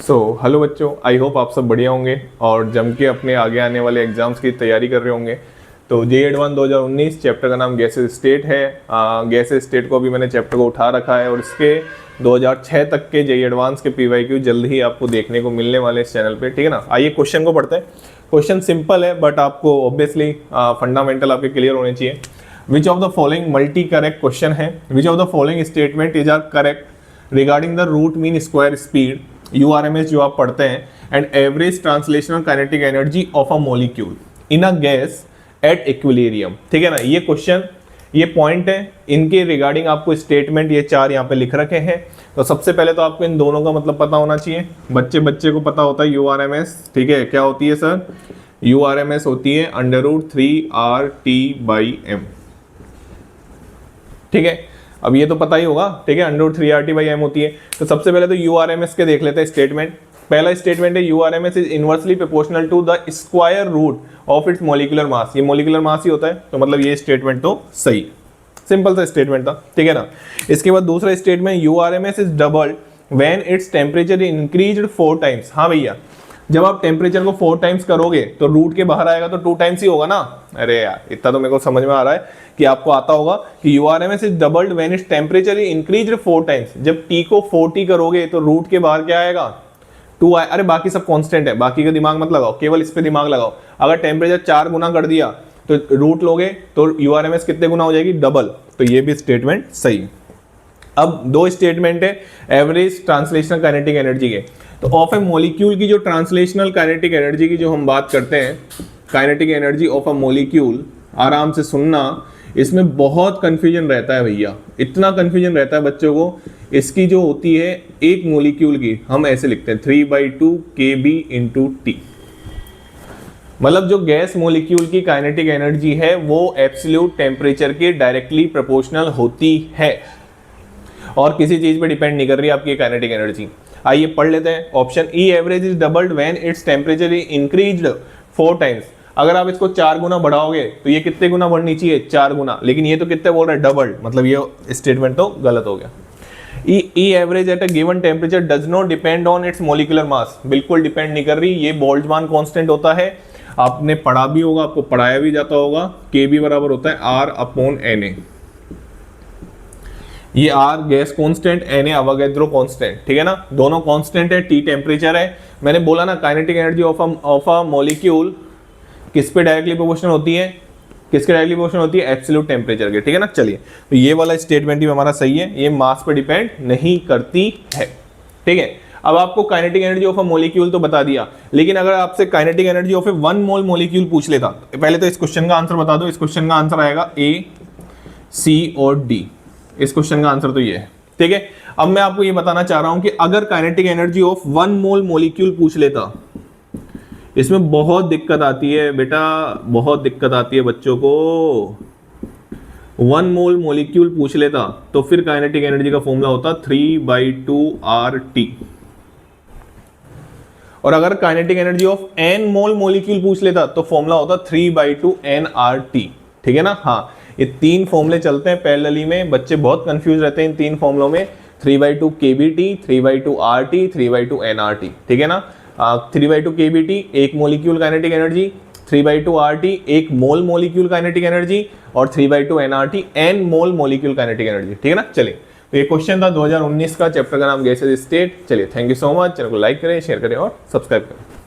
Hello बच्चों, I hope आप सब बढ़िया होंगे और जम के अपने आगे आने वाले एग्जाम्स की तैयारी कर रहे होंगे। तो जे एडवांस 2019 चैप्टर का नाम गैसेस स्टेट है। गैसेस स्टेट को अभी मैंने चैप्टर को उठा रखा है और इसके 2006 तक के जे एडवांस के PYQ जल्द ही आपको देखने को मिलने वाले इस चैनल पे, ठीक है ना। आइए क्वेश्चन को पढ़ते हैं। क्वेश्चन सिंपल है बट आपको ऑब्वियसली फंडामेंटल आपके क्लियर होने चाहिए। Which of the following multi correct question है, which of the following statement is are correct regarding the root mean square speed URMS जो आप पढ़ते हैं and average translational kinetic energy of a molecule in a gas at equilibrium, ठीक है ना। ये question, ये पॉइंट है, इनके रिगार्डिंग आपको स्टेटमेंट ये चार यहाँ पे लिख रखे हैं। तो सबसे पहले तो आपको इन दोनों का मतलब पता होना चाहिए। बच्चे को पता होता है URMS, ठीक है। क्या होती है सर? URMS होती है √3RT/m, ठीक है। अब ये तो पता ही होगा, ठीक है। √3RT/m होती है। तो सबसे पहले तो URMS के देख लेते हैं स्टेटमेंट। पहला स्टेटमेंट है URMS is inversely proportional to the square root of its molecular mass. ये मॉलिक्यूलर मास ही होता है, तो मतलब ये स्टेटमेंट तो सही, सिंपल सा स्टेटमेंट था, ठीक है ना। इसके बाद दूसरा statement URMS is doubled when its temperature increased 4 times. हाँ भैया, जब आप टेम्परेचर को 4 टाइम्स करोगे तो रूट के बाहर आएगा तो 2 टाइम्स ही होगा ना। अरे यार, इतना तो मेरे को समझ में आ रहा है कि आपको आता होगा कि URMS is doubled when its temperature increased 4 times. जब T को 40 करोगे तो रूट के बाहर क्या आएगा? 2 आए। अरे बाकी सब कांस्टेंट है, बाकी का दिमाग मत लगाओ, केवल इस पे दिमाग लगाओ। अगर टेम्परेचर 4 गुना कर दिया तो रूट लोगे तो URMS कितने गुना हो जाएगी? डबल। तो ये भी स्टेटमेंट सही। अब दो स्टेटमेंट है एवरेज ट्रांसलेशनल काइनेटिक एनर्जी के। तो ऑफ ए मॉलिक्यूल की जो ट्रांसलेशनल काइनेटिक एनर्जी की जो हम बात करते हैं, kinetic energy of a molecule, आराम से सुनना, इसमें बहुत कंफ्यूजन रहता है भैया, इतना कंफ्यूजन रहता है बच्चों को। इसकी जो होती है एक मॉलिक्यूल की, हम ऐसे लिखते हैं 3/2 kb/T। मतलब जो गैस मॉलिक्यूल की काइनेटिक एनर्जी है वो एब्सोल्यूट टेम्परेचर के डायरेक्टली प्रोपोर्शनल होती है और किसी चीज पे डिपेंड नहीं कर रही आपकी काइनेटिक एनर्जी। आइए पढ़ लेते हैं। Option E average is doubled when its temperature increased 4 times. अगर आप इसको 4 गुना बढ़ाओगे तो ये कितने गुना बढ़नी चाहिए? 4 गुना। लेकिन ये तो कितने बोल रहे हैं? डबल्ड। मतलब ये स्टेटमेंट तो गलत हो गया। E average at a given temperature does not depend on its molecular mass. बिल्कुल डिपेंड नहीं कर रही, ये बोल्ट्जमान कांस्टेंट होता है। आपने पढ़ा भी होगा, आपको पढ़ाया भी जाता होगा। Kb बराबर होता है R/Na। ये R gas constant, Na Avogadro constant, ठीक है ना। दोनों कांस्टेंट है, T टेम्परेचर है। मैंने बोला ना kinetic energy of a molecule किस पे डायरेक्टली प्रोपोर्शनल होती है? किसके डायरेक्टली प्रोपोर्शनल होती है? एब्सोल्यूट टेम्परेचर के, ठीक है ना। चलिए, तो ये वाला स्टेटमेंट भी हमारा सही है, ये मास पे डिपेंड नहीं करती है, ठीक है। अब आपको kinetic energy of a molecule तो बता दिया, लेकिन अगर आपसे kinetic energy of A 1 mole molecule पूछ लेता, पहले तो इस क्वेश्चन का आंसर बता दो। इस क्वेश्चन का आंसर आएगा A, C और D। इस क्वेश्चन का आंसर तो ये है, ठीक है। अब मैं आपको ये बताना चाह रहा हूं कि अगर kinetic energy of 1 mole molecule पूछ लेता, इसमें बहुत दिक्कत आती है बेटा, बहुत दिक्कत आती है बच्चों को। 1 मोल मॉलिक्यूल पूछ लेता तो फिर काइनेटिक एनर्जी का फॉर्मूला होता 3/2RT। और अगर kinetic energy of n mole molecule पूछ लेता तो फॉर्मूला होता 3/2nRT, ठीक है ना। हाँ, ये 3 फॉर्मूले चलते हैं पैरेलली में। बच्चे बहुत कंफ्यूज रहते हैं इन 3 फॉर्मूलों में, 3/2 kBT, 3/2 RT, 3/2 nRT, ठीक है ना। 3/2 kBT एक मॉलिक्यूल काइनेटिक एनर्जी, 3/2 RT एक मोल मॉलिक्यूल काइनेटिक एनर्जी और 3/2 nRT n मोल मॉलिक्यूल काइनेटिक एनर्जी, ठीक है ना। चलिए, तो ये क्वेश्चन था 2019 का, चैप्टर का नाम गैसेस स्टेट। चलिए, thank you so much. Channel को लाइक करें, शेयर करें और सब्सक्राइब करें।